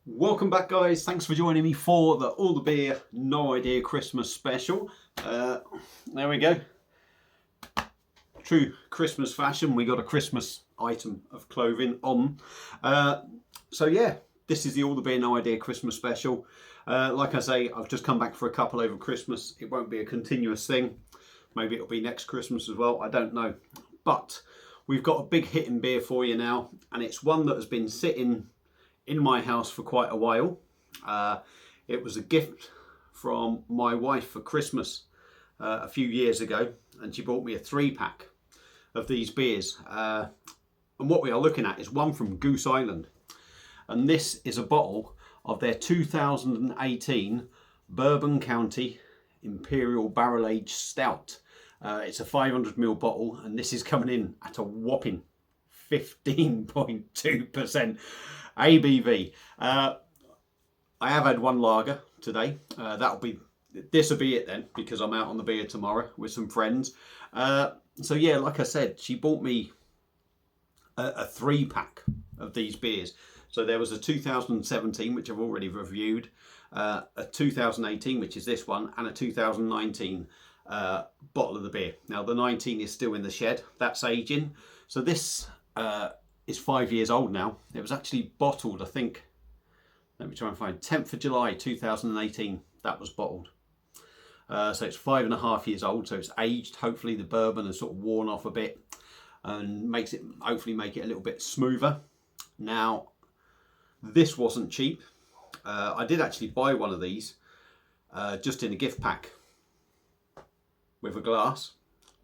Welcome back, guys. Thanks for joining me for the All the Beer No Idea Christmas special. There we go. True Christmas fashion. We got a Christmas item of clothing on. So yeah, this is the All the Beer No Idea Christmas special. Like I say, I've just come back for a couple over Christmas. It won't be a continuous thing. Maybe it'll be next Christmas as well. I don't know. But we've got a big hitting beer for you now, and it's one that has been sitting in my house for quite a while. It was a gift from my wife for Christmas a few years ago, and she bought me a 3-pack of these beers. And what we are looking at is one from Goose Island, and this is a bottle of their 2018 Bourbon County Imperial Barrel Aged Stout. It's a 500ml bottle, and this is coming in at a whopping 15.2% ABV. I have had one lager today. This will be it then, because I'm out on the beer tomorrow with some friends. So yeah, like I said, she bought me a 3-pack of these beers. So there was a 2017, which I've already reviewed, a 2018, which is this one, and a 2019 bottle of the beer. Now the 19 is still in the shed. That's aging. So this is 5 years old now. It was actually bottled, I think, let me try and find, 10th of July 2018, that was bottled. So it's 5.5 years old, so it's aged. Hopefully the bourbon has sort of worn off a bit and hopefully make it a little bit smoother. Now, this wasn't cheap. I did actually buy one of these just in a gift pack with a glass,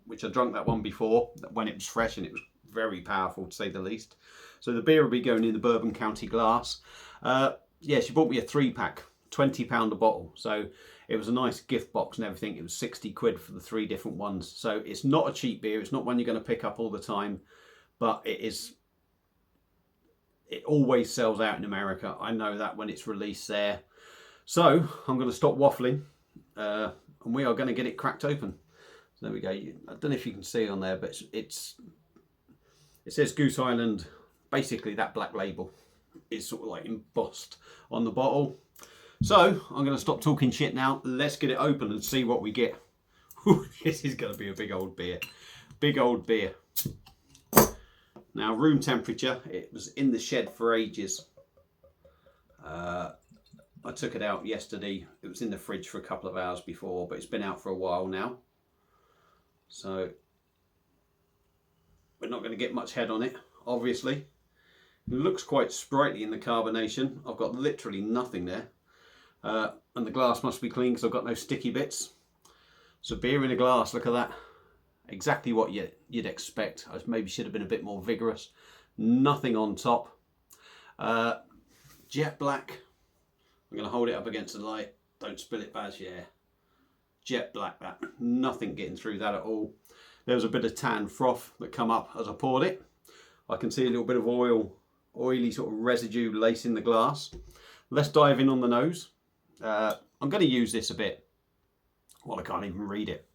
which I drunk that one before when it was fresh, and it was very powerful to say the least. So the beer will be going in the Bourbon County glass. Yeah, she bought me a 3-pack, £20 a bottle. So it was a nice gift box and everything. It was 60 quid for the 3 different ones. So it's not a cheap beer. It's not one you're going to pick up all the time, but it always sells out in America. I know that when it's released there. So I'm going to stop waffling and we are going to get it cracked open. So there we go. I don't know if you can see on there, but it says Goose Island. Basically that black label is sort of like embossed on the bottle. So I'm going to stop talking shit now. Let's get it open and see what we get. This is going to be a big old beer. Big old beer. Now, room temperature. It was in the shed for ages. I took it out yesterday. It was in the fridge for a couple of hours before, but it's been out for a while now. So we're not going to get much head on it, obviously. It looks quite sprightly in the carbonation. I've got literally nothing there. And the glass must be clean because I've got no sticky bits. So beer in a glass, look at that. Exactly what you'd expect. I maybe should have been a bit more vigorous. Nothing on top. Jet black. I'm going to hold it up against the light. Don't spill it, Baz, yeah. Jet black, that. Nothing getting through that at all. There was a bit of tan froth that come up as I poured it. I can see a little bit of oily sort of residue lacing the glass. Let's dive in on the nose. I'm going to use this a bit. Well, I can't even read it.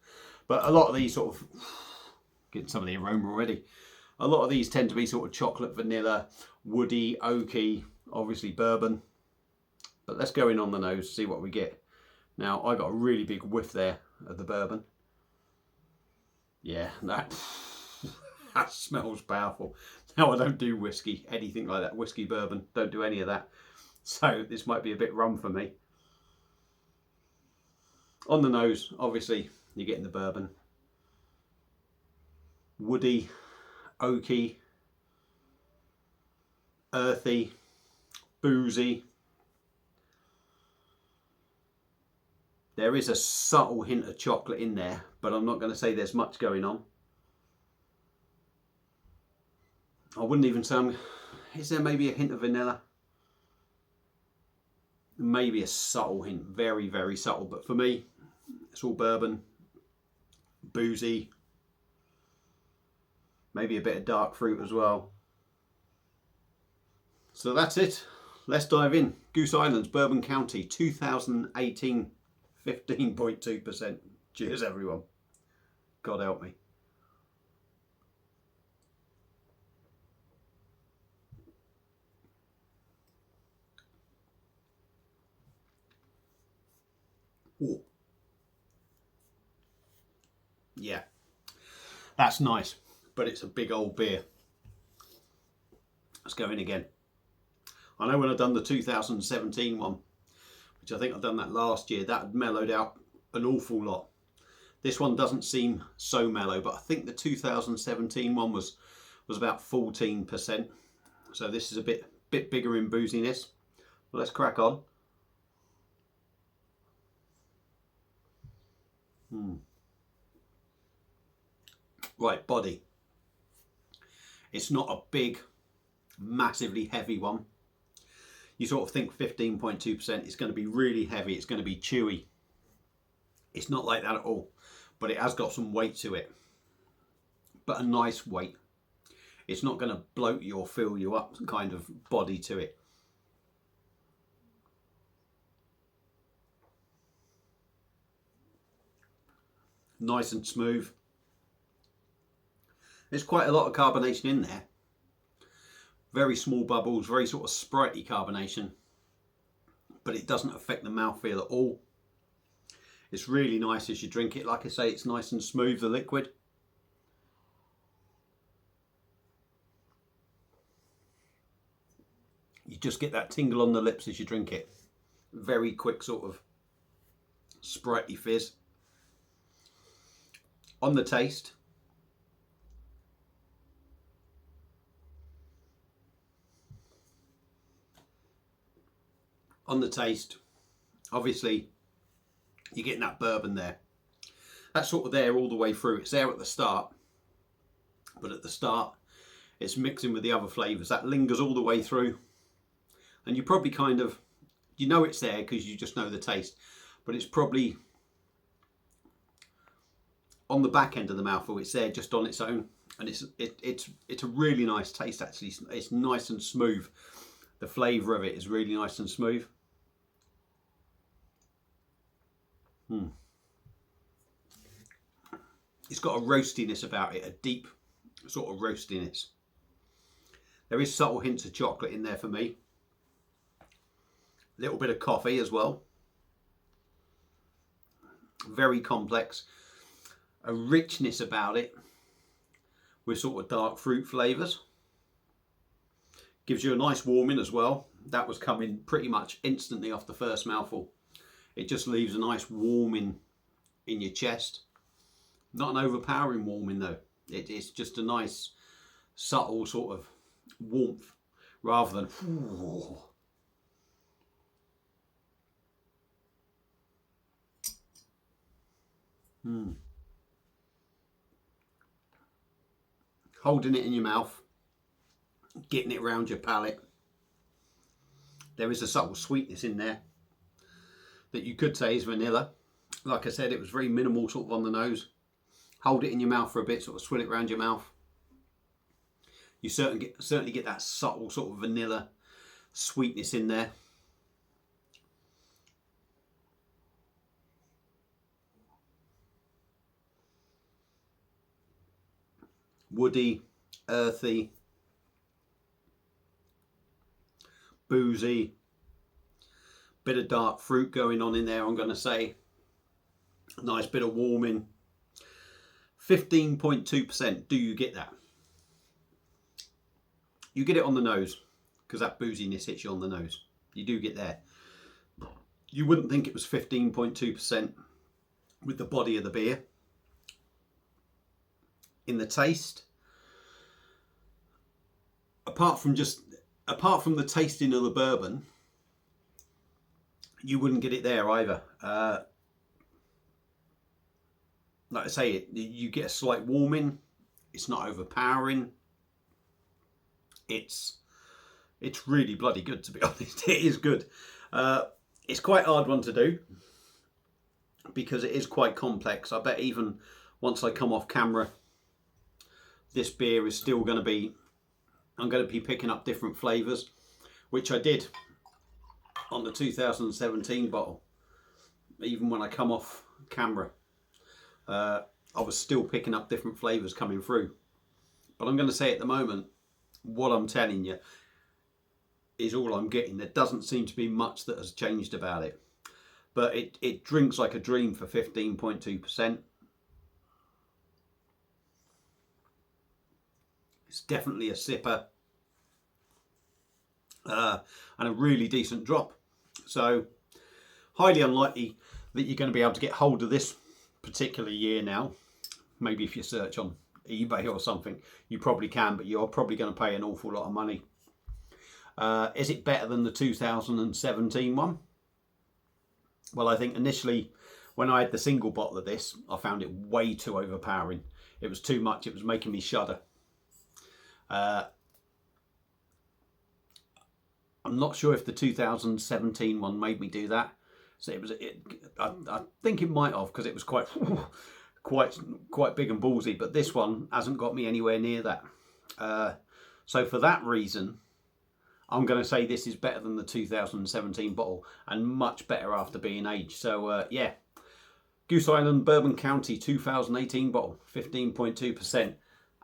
But a lot of these sort of, getting some of the aroma already. A lot of these tend to be sort of chocolate, vanilla, woody, oaky, obviously bourbon. But let's go in on the nose, see what we get. Now, I got a really big whiff there of the bourbon. Yeah, that smells powerful. Now, I don't do whiskey, anything like that. Whiskey, bourbon, don't do any of that. So this might be a bit rum for me. On the nose, obviously, you're getting the bourbon. Woody, oaky, earthy, boozy. There is a subtle hint of chocolate in there, but I'm not going to say there's much going on. I wouldn't even say, is there maybe a hint of vanilla? Maybe a subtle hint, very, very subtle, but for me, it's all bourbon, boozy, maybe a bit of dark fruit as well. So that's it. Let's dive in. Goose Island's Bourbon County 2018, 15.2%. Cheers, everyone. God help me. Ooh. Yeah, that's nice, but it's a big old beer. Let's go in again. I know when I've done the 2017 one, which I think I've done that last year, that had mellowed out an awful lot. This one doesn't seem so mellow, but I think the 2017 one was about 14%. So this is a bit bigger in booziness. Well, let's crack on. Right, body. It's not a big, massively heavy one. You sort of think 15.2% is going to be really heavy, it's going to be chewy. It's not like that at all, but it has got some weight to it, but a nice weight. It's not going to bloat you or fill you up kind of body to it. Nice and smooth. There's quite a lot of carbonation in there. Very small bubbles, very sort of sprightly carbonation, but it doesn't affect the mouthfeel at all. It's really nice as you drink it. Like I say, it's nice and smooth, the liquid. You just get that tingle on the lips as you drink it. Very quick sort of sprightly fizz. On the taste, obviously you're getting that bourbon there. That's sort of there all the way through. It's there at the start, but at the start it's mixing with the other flavours. That lingers all the way through, and you probably kind of, you know it's there because you just know the taste, but it's probably on the back end of the mouthful. It's there just on its own, and it's a really nice taste actually. It's nice and smooth. The flavour of it is really nice and smooth. It's got a roastiness about it, a deep sort of roastiness. There is subtle hints of chocolate in there for me. A little bit of coffee as well. Very complex. A richness about it with sort of dark fruit flavours. Gives you a nice warming as well. That was coming pretty much instantly off the first mouthful. It just leaves a nice warming in your chest. Not an overpowering warming though. It's just a nice subtle sort of warmth rather than holding it in your mouth, getting it around your palate. There is a subtle sweetness in there that you could say is vanilla. Like I said, it was very minimal sort of on the nose. Hold it in your mouth for a bit, sort of swill it around your mouth. You certainly get that subtle sort of vanilla sweetness in there. Woody, earthy, boozy, bit of dark fruit going on in there, I'm going to say. A nice bit of warming. 15.2%. Do you get that? You get it on the nose because that booziness hits you on the nose. You do get there. You wouldn't think it was 15.2% with the body of the beer. In the taste, apart from the tasting of the bourbon, you wouldn't get it there either. Like I say, you get a slight warming. It's not overpowering. It's really bloody good, to be honest. It is good. It's quite a hard one to do because it is quite complex. I bet even once I come off camera, this beer is still going to be, I'm going to be picking up different flavours, which I did on the 2017 bottle. Even when I come off camera, I was still picking up different flavours coming through. But I'm going to say at the moment, what I'm telling you is all I'm getting. There doesn't seem to be much that has changed about it. but it drinks like a dream for 15.2%. It's definitely a sipper, and a really decent drop. So highly unlikely that you're going to be able to get hold of this particular year now. Maybe if you search on eBay or something, you probably can, but you're probably going to pay an awful lot of money. Is it better than the 2017 one? Well, I think initially when I had the single bottle of this, I found it way too overpowering. It was too much. It was making me shudder. I'm not sure if the 2017 one made me do that. So I think it might have, because it was quite big and ballsy. But this one hasn't got me anywhere near that. So for that reason, I'm going to say this is better than the 2017 bottle, and much better after being aged. So yeah, Goose Island Bourbon County 2018 bottle, 15.2%,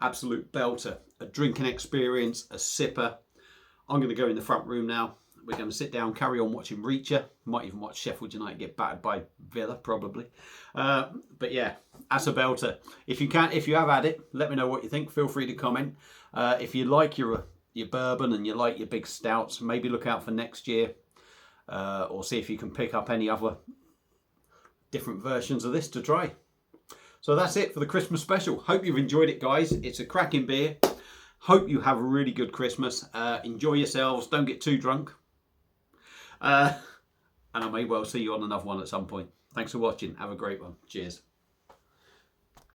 absolute belter. A drinking experience, a sipper. I'm going to go in the front room now. We're going to sit down, carry on watching Reacher. Might even watch Sheffield United get battered by Villa, probably. But yeah, that's a belter. If you have had it, let me know what you think. Feel free to comment. If you like your bourbon and you like your big stouts, maybe look out for next year, or see if you can pick up any other different versions of this to try. So that's it for the Christmas special. Hope you've enjoyed it, guys. It's a cracking beer. Hope you have a really good Christmas. Enjoy yourselves. Don't get too drunk. And I may well see you on another one at some point. Thanks for watching. Have a great one. Cheers.